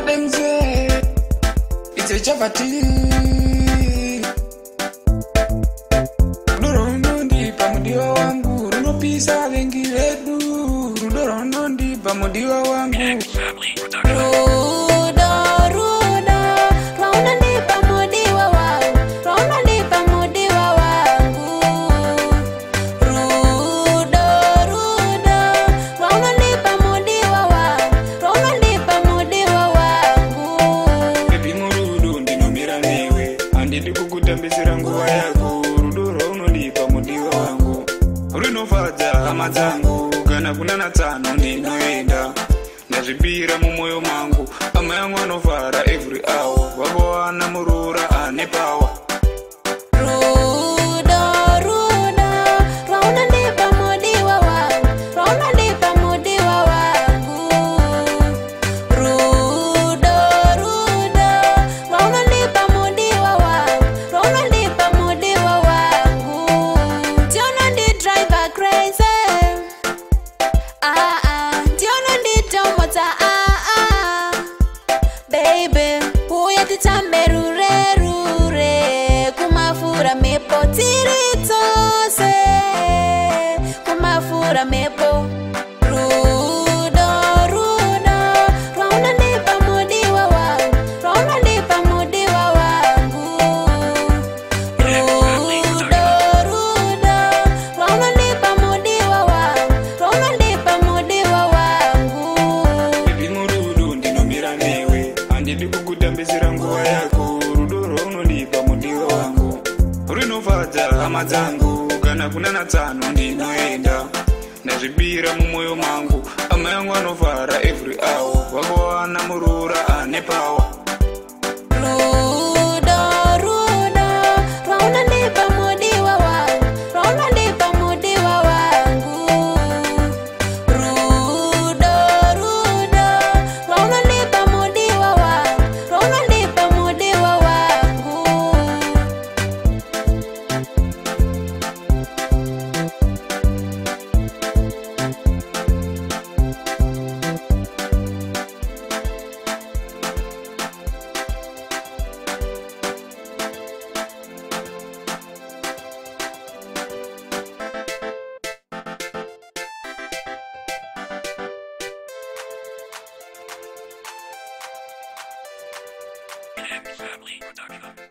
demze ite chavati Rudorono ndi pamudiwa wangu runopisa vengi vedu Rudorono ndi pamudiwa wangu Ndikukutambisira nguva yako Rudoro unondipa mudiwa wangu Rinofadza hama dzangu Kana kunana tsano ndinoenda Ndazvipira mumwoyo mangu Hama yangu anofara every hour Vagowana murura ane power Mepo ndikukutambisira nguva yako Rudoro unondipa mudiwa wangu Rinofadza hama dzangu Kana kunana tsano ndinoenda Ndazvipira mumwoyo mangu Hama yangu anofara every hour Vagowana murura ane power Family Production.